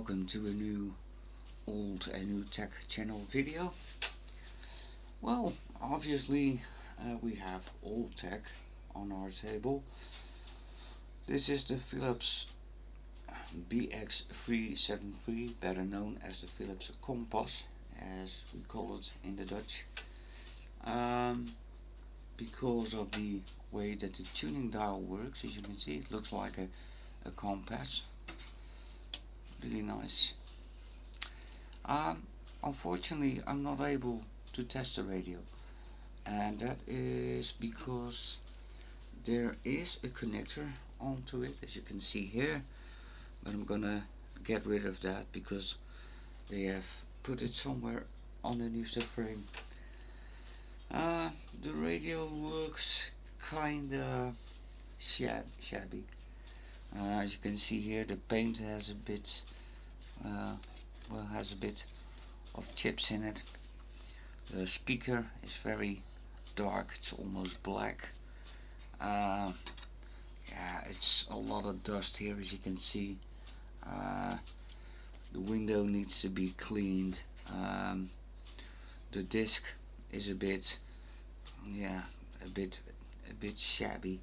welcome to a new old and new tech channel video. Well, obviously we have old tech on our table. This is the Philips BX-373, better known as the Philips Kompas, as we call it in the Dutch. Because of the way that the tuning dial works, as you can see, it looks like a compass. Really nice. Unfortunately, I'm not able to test the radio, and that is because there is a connector onto it, as you can see here, but I'm gonna get rid of that because they have put it somewhere underneath the frame. The radio looks kinda shabby. As you can see here, the paint has a bit of chips in it. The speaker is very dark, it's almost black. Yeah, it's a lot of dust here, as you can see. The window needs to be cleaned. The disc is a bit shabby.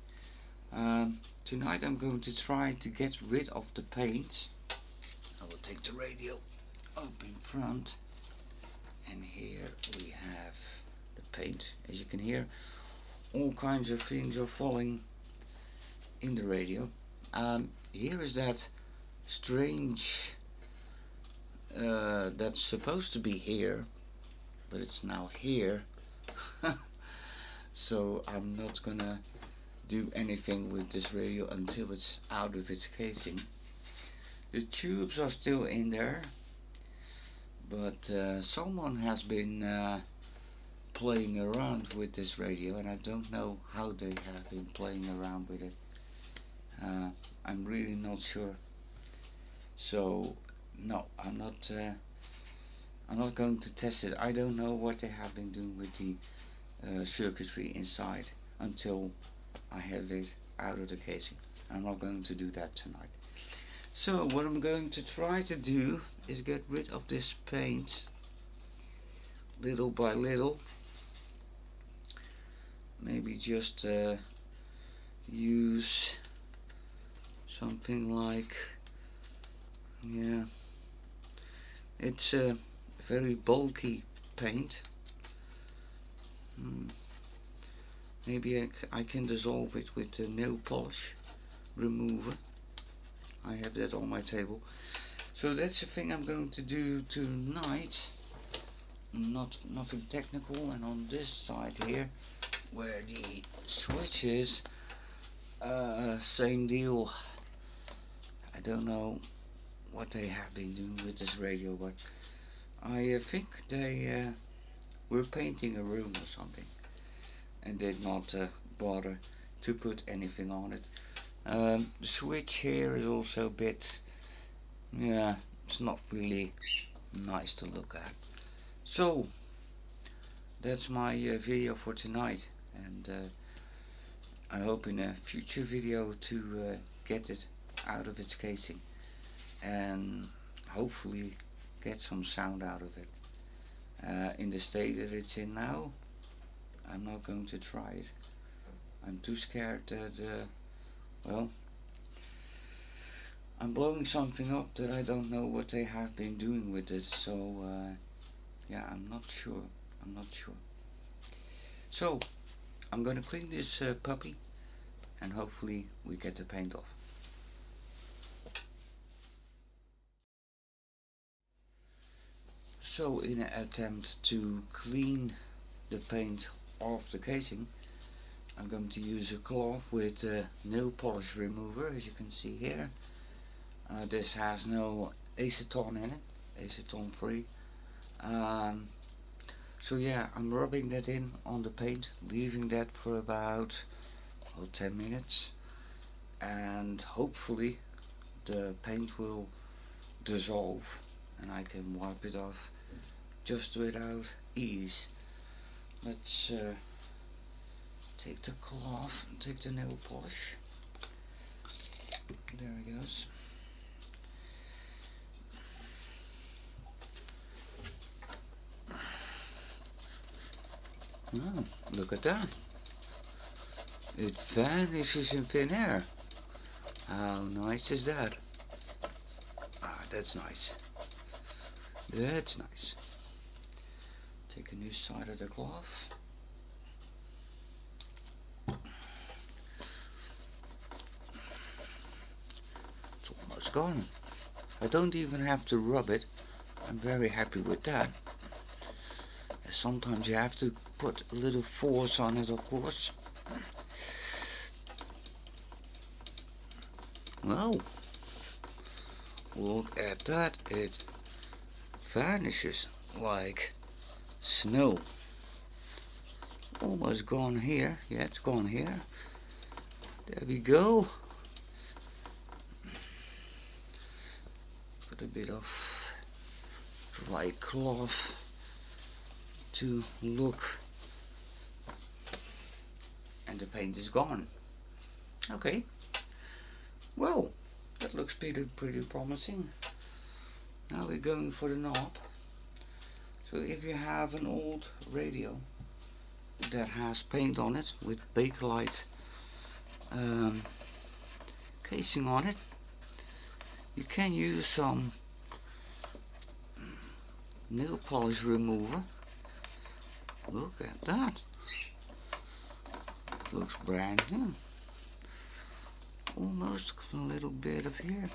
Tonight I'm going to try to get rid of the paint. I will take the radio up in front, and here we have the paint. As you can hear, all kinds of things are falling in the radio. Here is that strange that's supposed to be here, but it's now here. So I'm not gonna do anything with this radio until it's out of its casing. The tubes are still in there, but someone has been playing around with this radio, and I don't know how they have been playing around with it. I'm really not sure. So no, I'm not going to test it. I don't know what they have been doing with the circuitry inside until I have it out of the casing. I'm not going to do that tonight. So what I'm going to try to do is get rid of this paint little by little. Maybe just use something like, yeah, it's a very bulky paint. Maybe I can dissolve it with a nail polish remover. I have that on my table. So that's the thing I'm going to do tonight. Nothing technical. And on this side here, where the switch is, same deal. I don't know what they have been doing with this radio, but I think they were painting a room or something and did not bother to put anything on it. The switch here is also a bit, yeah, it's not really nice to look at. So that's my video for tonight, and I hope in a future video to get it out of its casing and hopefully get some sound out of it. In the state that it's in now, I'm not going to try it. I'm too scared that well, I'm blowing something up that I don't know what they have been doing with it. So yeah, I'm not sure. So I'm gonna clean this puppy, and hopefully we get the paint off. So in an attempt to clean the paint off the casing, I'm going to use a cloth with a nail polish remover, as you can see here. This has no acetone in it, acetone free. So yeah, I'm rubbing that in on the paint, leaving that for about 10 minutes, and hopefully the paint will dissolve and I can wipe it off just without ease. Let's take the cloth and take the nail polish. There it goes. Oh, look at that. It vanishes in thin air. How nice is that? Ah, that's nice. That's nice. Take a new side of the cloth. It's almost gone. I don't even have to rub it. I'm very happy with that. Sometimes you have to put a little force on it, of course. Well, look at that. It vanishes like snow. Almost gone here. Yeah, it's gone here. There we go. Put a bit of dry cloth to look, and the paint is gone. Okay, well, that looks pretty promising. Now we're going for the knob. So if you have an old radio that has paint on it with bakelite casing on it, you can use some nail polish remover. Look at that. It looks brand new. Almost a little bit of here.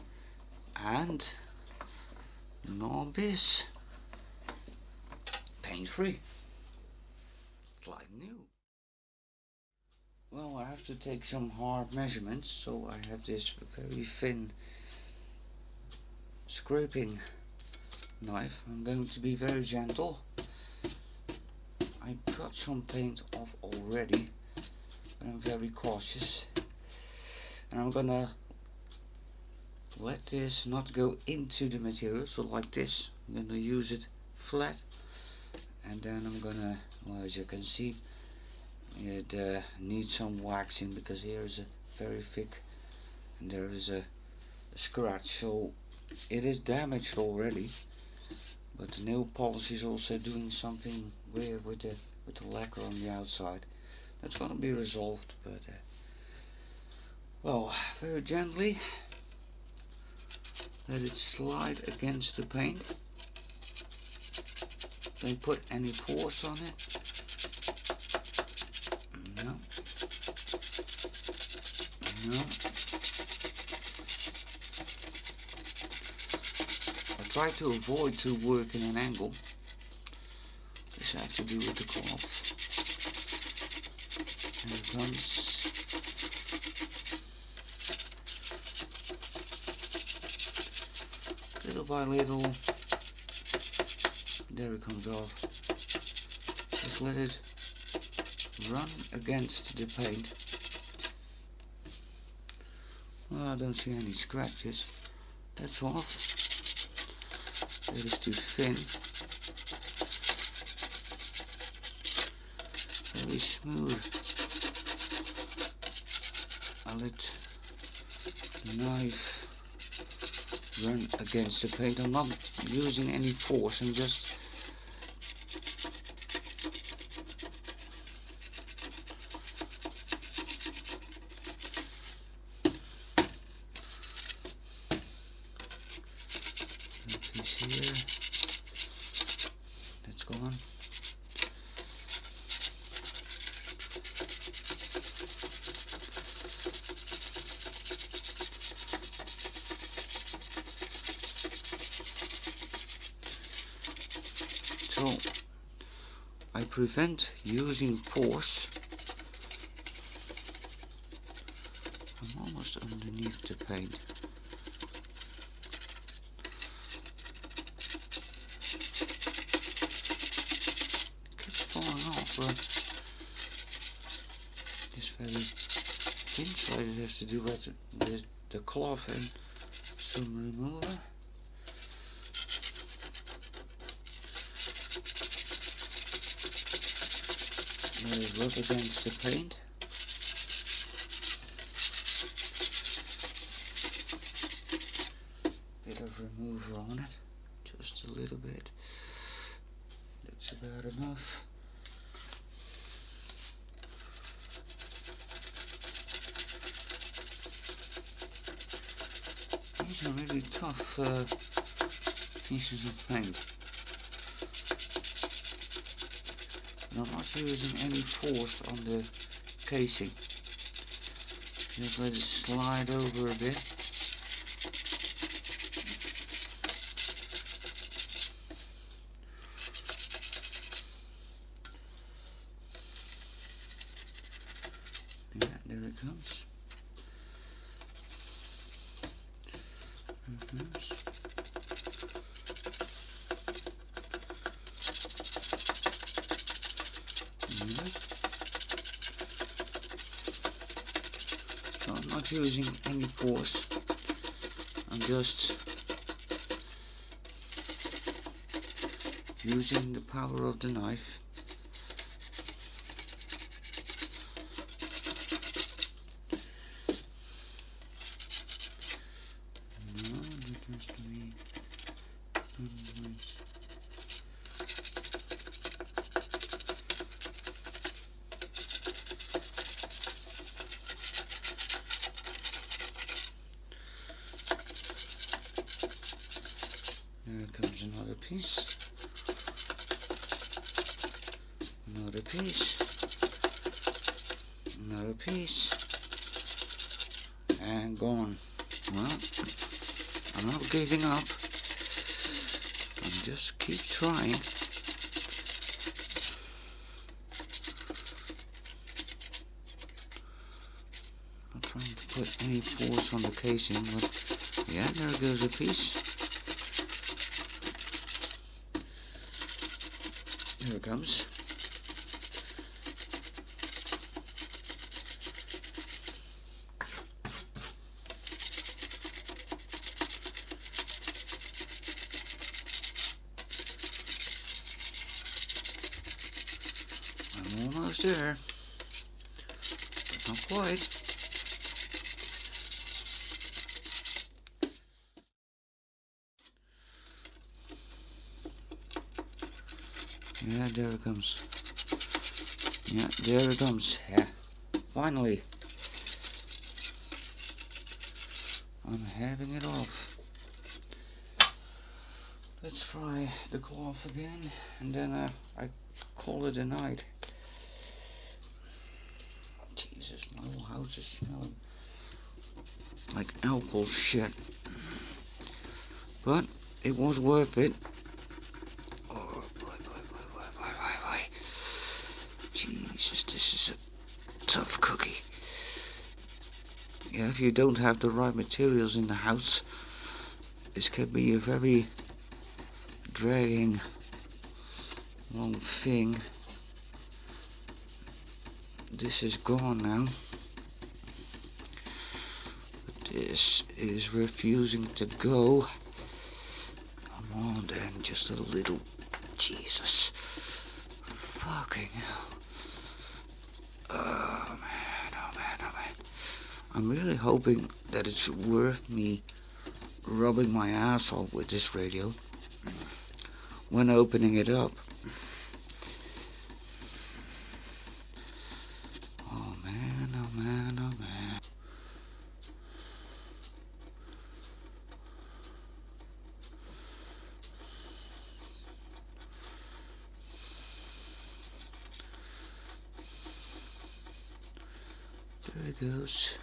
And the knob is paint free. It's like new. Well, I have to take some hard measurements, so I have this very thin scraping knife. I'm going to be very gentle. I got some paint off already, but I'm very cautious, and I'm gonna let this not go into the material. So like this, I'm gonna use it flat, and then I'm gonna, well, as you can see, it needs some waxing because here is a very thick and there is a scratch, so it is damaged already. But the nail polish is also doing something weird with the lacquer on the outside. That's gonna be resolved, but well, very gently let it slide against the paint. Don't put any force on it. No. No. Try to avoid to work in an angle. This I have to do with the cloth. And it comes. Little by little. There it comes off. Just let it run against the paint. Well, I don't see any scratches. That's off. It is too thin. Very smooth. I'll let the knife run against the paint. I'm not using any force, I'm just gone. So I prevent using force. I'm almost underneath the paint. But this very inside it has to do with the cloth and some remover. Let it rub against the paint. Bit of remover on it, just a little bit. That's about enough. really tough pieces of paint. And I'm not using any force on the casing. Just let it slide over a bit. Yeah, there it comes. So I'm not using any force. I'm just using the power of the knife. There comes another piece. Another piece. Another piece. And gone. Well, I'm not giving up. I'm just keep trying. Not trying to put any force on the casing, but yeah, there goes a piece. Here it comes. I'm almost there, but not quite. Yeah, there it comes. Yeah, there it comes. Yeah, finally. I'm having it off. Let's try the cloth again, and then I call it a night. Jesus, my whole house is smelling like alcohol shit. But it was worth it. Oh boy, boy, boy, boy, boy, boy, boy. Jesus, this is a tough cookie. Yeah, if you don't have the right materials in the house, this can be a very dragging long thing. This is gone now. This is refusing to go. Come on then, just a little. Jesus. Fucking hell. Oh man, oh man, oh man. I'm really hoping that it's worth me rubbing my ass off with this radio when opening it up. Oh man, oh man, oh man. There it goes.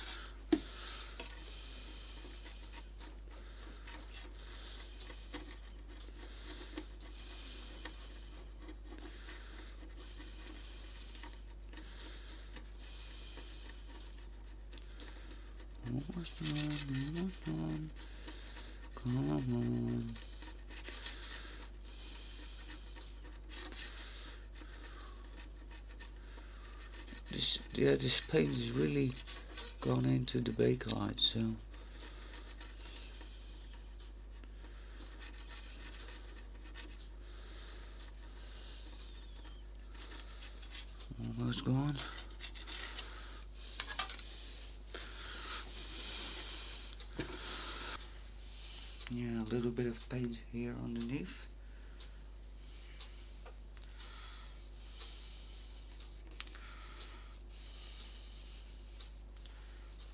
Almost done, almost done. Come on. This paint is really gone into the bakelite, so almost gone. Yeah, a little bit of paint here underneath.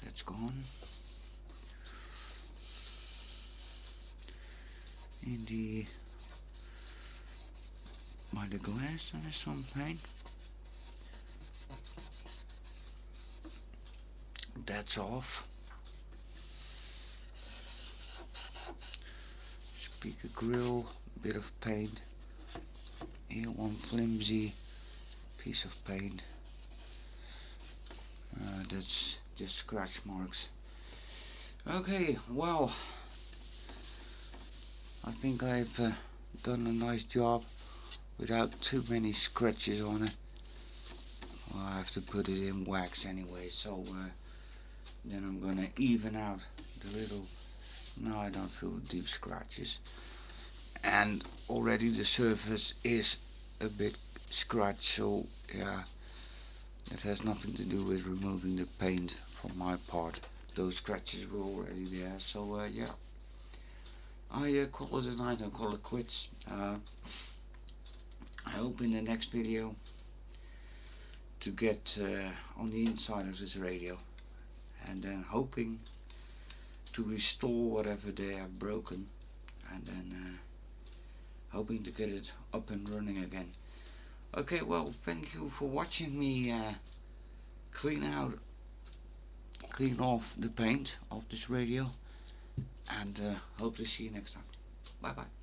That's gone. in the by the glass. There is some paint. That's off. Speaker grill, bit of paint. Here one flimsy piece of paint. That's just scratch marks. Okay, well, I think I've done a nice job without too many scratches on it. Well, I have to put it in wax anyway, so then I'm gonna even out the little. Now I don't feel deep scratches, and already the surface is a bit scratched, so yeah, that has nothing to do with removing the paint from my part. Those scratches were already there, so yeah, I call it a night. I call it quits. I hope in the next video to get on the inside of this radio, and then hoping to restore whatever they have broken, and then hoping to get it up and running again. Okay, well, thank you for watching me clean off the paint of this radio, and hope to see you next time. Bye bye.